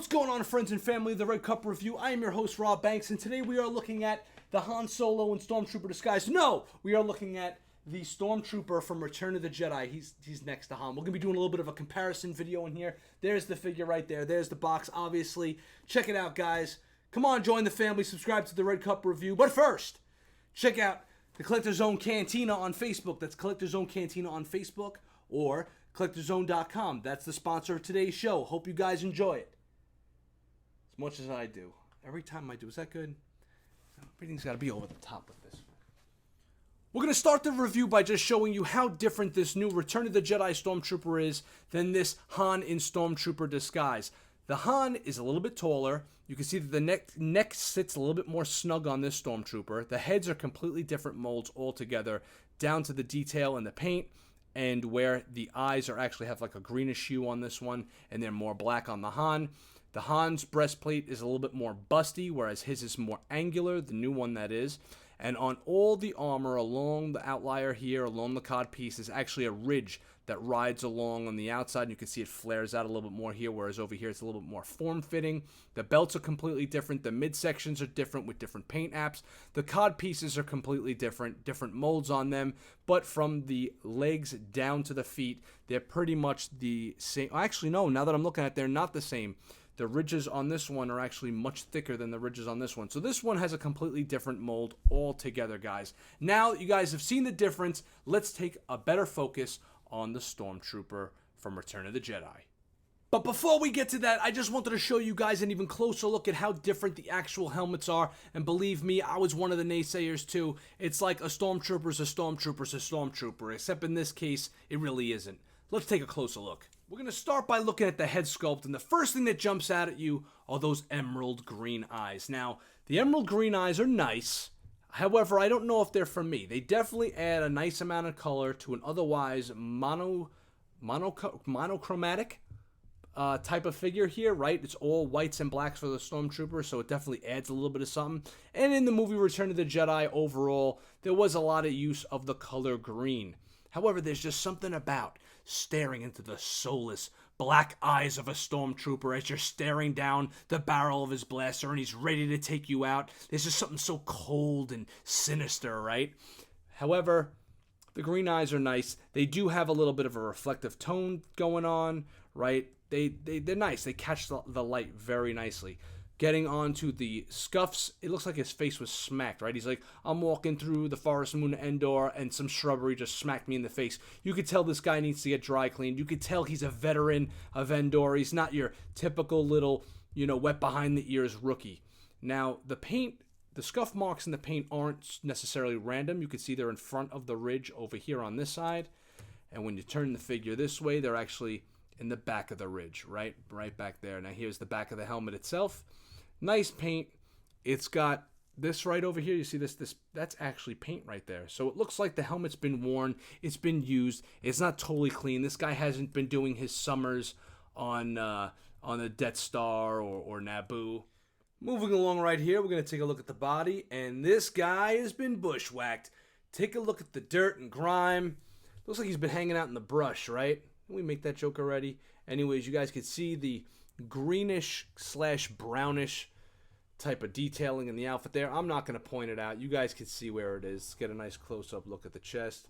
What's going on, friends and family of the Red Cup Review? I am your host, Rob Banks, and today we are looking at the Han Solo and Stormtrooper disguise. No, we are looking at the Stormtrooper from Return of the Jedi. He's next to Han. We're going to be doing a little bit of a comparison video in here. There's the figure right there. There's the box, obviously. Check it out, guys. Come on, join the family. Subscribe to the Red Cup Review. But first, check out the Collector's Zone Cantina on Facebook. That's Collector's Zone Cantina on Facebook, or CollectorZone.com. That's the sponsor of today's show. Hope you guys enjoy it as much as I do. Every time I do. Is that good? Everything's got to be over the top with this. We're going to start the review by just showing you how different this new Return of the Jedi Stormtrooper is than this Han in Stormtrooper disguise. The Han is a little bit taller. You can see that the neck sits a little bit more snug on this Stormtrooper. The heads are completely different molds altogether, down to the detail in the paint, and where the eyes are actually have like a greenish hue on this one, and they're more black on the Han. The Han's breastplate is a little bit more busty, whereas his is more angular, the new one that is. And on all the armor along the outlier here, along the cod piece, is actually a ridge that rides along on the outside. You can see it flares out a little bit more here, whereas over here it's a little bit more form-fitting. The belts are completely different. The midsections are different with different paint apps. The cod pieces are completely different molds on them. But from the legs down to the feet, they're pretty much the same. Actually, no, now that I'm looking at it, they're not the same. The ridges on this one are actually much thicker than the ridges on this one. So this one has a completely different mold altogether, guys. Now that you guys have seen the difference, let's take a better focus on the Stormtrooper from Return of the Jedi. But before we get to that, I just wanted to show you guys an even closer look at how different the actual helmets are. And believe me, I was one of the naysayers too. It's like a Stormtrooper's a Stormtrooper's a Stormtrooper, except in this case, it really isn't. Let's take a closer look. We're going to start by looking at the head sculpt, and the first thing that jumps out at you are those emerald green eyes. Now, the emerald green eyes are nice. However, I don't know if they're for me. They definitely add a nice amount of color to an otherwise monochromatic type of figure here, right? It's all whites and blacks for the Stormtrooper, so it definitely adds a little bit of something. And in the movie Return of the Jedi, overall, there was a lot of use of the color green. However, there's just something about staring into the soulless black eyes of a Stormtrooper as you're staring down the barrel of his blaster and he's ready to take you out. There's just something so cold and sinister, right? However, the green eyes are nice. They do have a little bit of a reflective tone going on, right? They're nice. They catch the light very nicely. Getting on to the Scuffs, it looks like his face was smacked, right? He's like, I'm walking through the forest moon of Endor, and some shrubbery just smacked me in the face. You could tell this guy needs to get dry cleaned. You could tell he's a veteran of Endor. He's not your typical little, wet behind the ears rookie. Now, the paint, the scuff marks in the paint aren't necessarily random. You can see they're in front of the ridge over here on this side. And when you turn the figure this way, they're actually in the back of the ridge, right back there. Now, here's the back of the helmet itself. Nice paint. It's got this right over here. You see this? That's actually paint right there. So it looks like the helmet's been worn. It's been used. It's not totally clean. This guy hasn't been doing his summers on the Death Star or Naboo. Moving along right here, we're going to take a look at the body. And this guy has been bushwhacked. Take a look at the dirt and grime. Looks like he's been hanging out in the brush, right? Didn't we make that joke already? Anyways, you guys could see the greenish / brownish type of detailing in the outfit there. I'm not going to point it out. You guys can see where it is. Let's get a nice close-up look at the chest.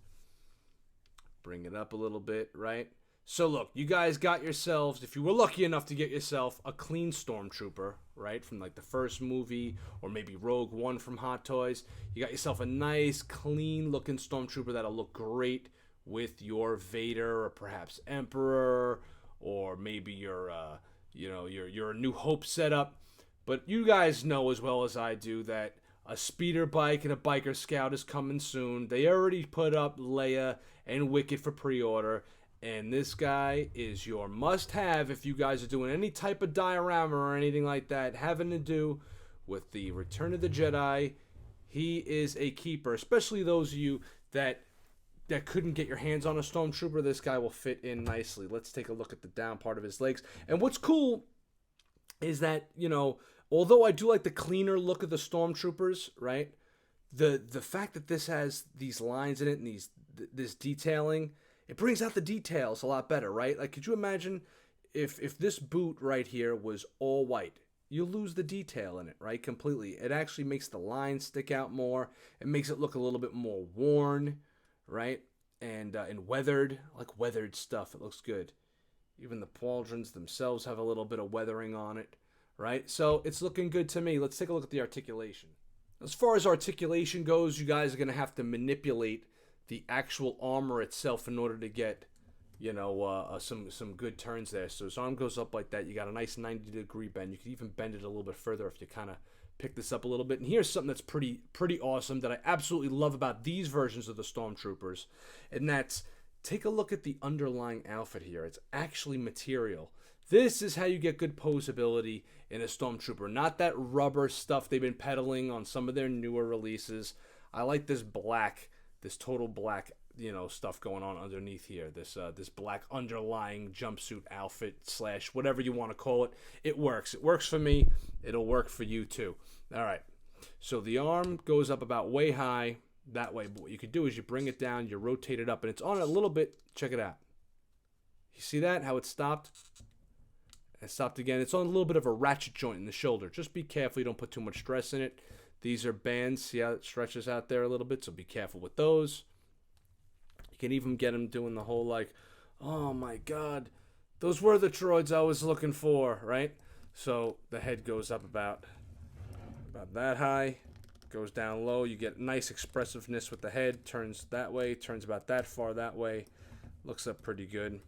Bring it up a little bit, right? So look, you guys got yourselves, if you were lucky enough to get yourself a clean Stormtrooper, right, from like the first movie, or maybe Rogue One from Hot Toys. You got yourself a nice, clean-looking Stormtrooper that'll look great with your Vader, or perhaps Emperor, or maybe your your New Hope setup. But you guys know as well as I do that a speeder bike and a biker scout is coming soon. They already put up Leia and Wicket for pre-order, and this guy is your must-have if you guys are doing any type of diorama or anything like that having to do with the Return of the Jedi. He is a keeper, especially those of you that couldn't get your hands on a Stormtrooper. This guy will fit in nicely. Let's take a look at the down part of his legs. And what's cool is that, although I do like the cleaner look of the Stormtroopers, right? The fact that this has these lines in it and this detailing, it brings out the details a lot better, right? Like, could you imagine if this boot right here was all white, you lose the detail in it, right? Completely. It actually makes the lines stick out more. It makes it look a little bit more worn, right? And weathered, like weathered stuff. It looks good. Even the pauldrons themselves have a little bit of weathering on it, right? So it's looking good to me. Let's take a look at the articulation. As far as articulation goes, you guys are going to have to manipulate the actual armor itself in order to get, you know, some good turns there. So his arm goes up like that. You got a nice 90-degree bend. You could even bend it a little bit further if you kind of pick this up a little bit. And here's something that's pretty awesome that I absolutely love about these versions of the Stormtroopers, and that's, take a look at the underlying outfit here. It's actually material. This is how you get good posability in a Stormtrooper, not that rubber stuff they've been peddling on some of their newer releases. I like this black, this total black, you know, stuff going on underneath here. This black underlying jumpsuit outfit / whatever you want to call it. It works. It works for me. It'll work for you too. All right. So the arm goes up about way high that way. But what you can do is you bring it down, you rotate it up, and it's on a little bit. Check it out. You see that? How it stopped? It stopped again. It's on a little bit of a ratchet joint in the shoulder. Just be careful you don't put too much stress in it. These are bands. See how it stretches out there a little bit? So be careful with those. You can even get them doing the whole like, oh my God, those were the droids I was looking for, right? So the head goes up about that high, goes down low. You get nice expressiveness with the head. Turns that way, turns about that far that way. Looks up pretty good,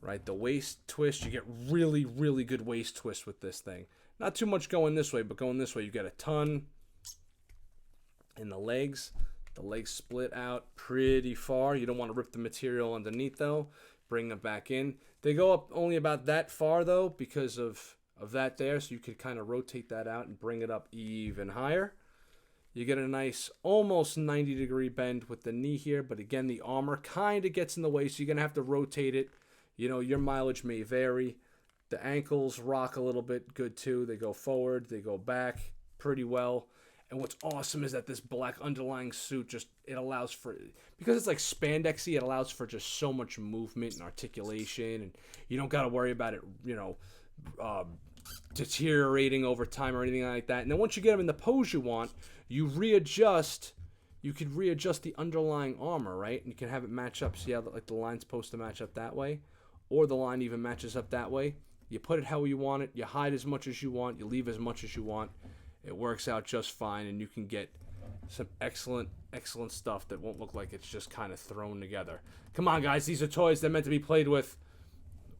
right? The waist twist, you get really, really good waist twist with this thing. Not too much going this way, but going this way, you get a ton. In the legs split out pretty far. You don't want to rip the material underneath though. Bring them back in. They go up only about that far though because of that there, so you could kind of rotate that out and bring it up even higher. You get a nice almost 90-degree bend with the knee here, but again the armor kind of gets in the way, so you're going to have to rotate it. You know, your mileage may vary. The ankles rock a little bit good too. They go forward, they go back pretty well. And what's awesome is that this black underlying suit just, it allows for, because it's like spandexy, it allows for just so much movement and articulation, and you don't got to worry about it, you know, deteriorating over time or anything like that. And then once you get them in the pose you want, you readjust, you could readjust the underlying armor, right? And you can have it match up. See how like the line's supposed to match up that way? Or the line even matches up that way. You put it how you want it, you hide as much as you want, you leave as much as you want. It works out just fine, and you can get some excellent stuff that won't look like it's just kind of thrown together. Come on, guys. These are toys. They're meant to be played with,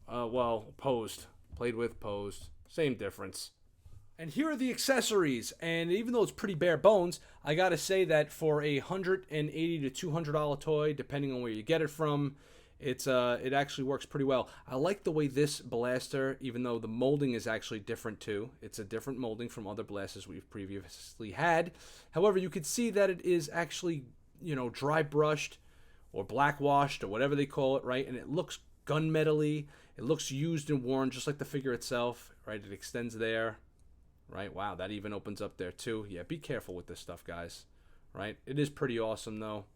posed. Played with, posed. Same difference. And here are the accessories. And even though it's pretty bare bones, I got to say that for a $180 to $200 toy, depending on where you get it from, it actually works pretty well. I like the way this blaster, even though the molding is actually different too. It's a different molding from other blasters we've previously had. However, you can see that it is actually, you know, dry brushed or black washed or whatever they call it, right? And it looks gunmetal-y. It looks used and worn just like the figure itself, right? It extends there, right? Wow, that even opens up there too. Yeah, be careful with this stuff, guys, right? It is pretty awesome though.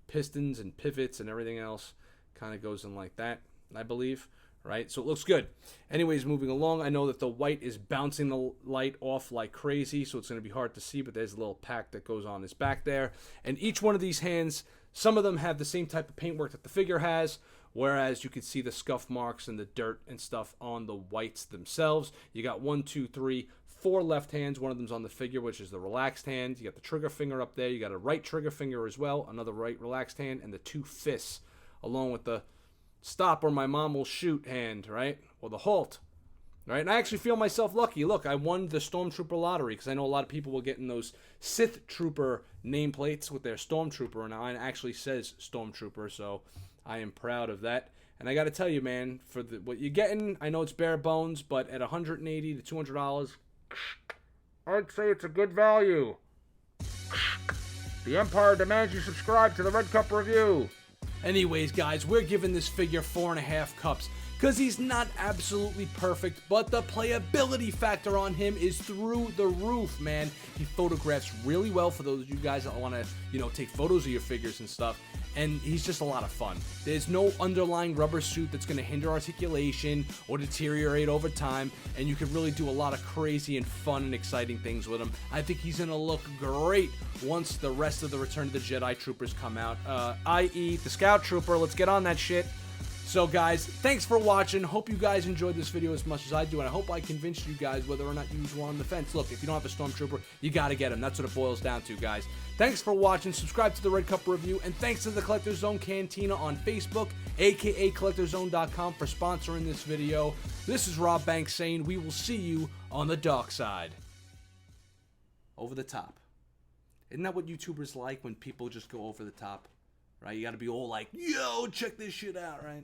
Pistons and pivots and everything else kind of goes in like that, I believe, right? So it looks good. Anyways, moving along, I know that the white is bouncing the light off like crazy, so it's going to be hard to see, but there's a little pack that goes on his back there. And each one of these hands, some of them have the same type of paintwork that the figure has, whereas you can see the scuff marks and the dirt and stuff on the whites themselves. You got 1, 2, 3, 4 left hands. One of them's on the figure, which is the relaxed hand. You got the trigger finger up there. You got a right trigger finger as well, another right relaxed hand, and the 2 fists, along with the stop or my mom will shoot hand, right? Or the halt, right? And I actually feel myself lucky. Look, I won the Stormtrooper lottery because I know a lot of people were getting those Sith Trooper nameplates with their Stormtrooper, and mine actually says Stormtrooper, so I am proud of that. And I got to tell you, man, for what you're getting, I know it's bare bones, but at $180 to $200, I'd say it's a good value. The Empire demands you subscribe to the Red Cup Review. Anyways, guys, we're giving this figure 4.5 cups because he's not absolutely perfect, but the playability factor on him is through the roof, man. He photographs really well for those of you guys that want to, you know, take photos of your figures and stuff. and he's just a lot of fun. There's no underlying rubber suit that's going to hinder articulation or deteriorate over time, and you can really do a lot of crazy and fun and exciting things with him. I think he's going to look great once the rest of the Return of the Jedi Troopers come out, i.e. the Scout Trooper. Let's get on that shit. So guys, thanks for watching. Hope you guys enjoyed this video as much as I do, and I hope I convinced you guys whether or not you were on the fence. Look, if you don't have a Stormtrooper, you gotta get him. That's what it boils down to, guys. Thanks for watching. Subscribe to the Red Cup Review, and thanks to the Collector Zone Cantina on Facebook, aka CollectorZone.com, for sponsoring this video. This is Rob Banks saying we will see you on the dark side. Over the top. Isn't that what YouTubers like, when people just go over the top? Right? You gotta be all like, yo, check this shit out, right?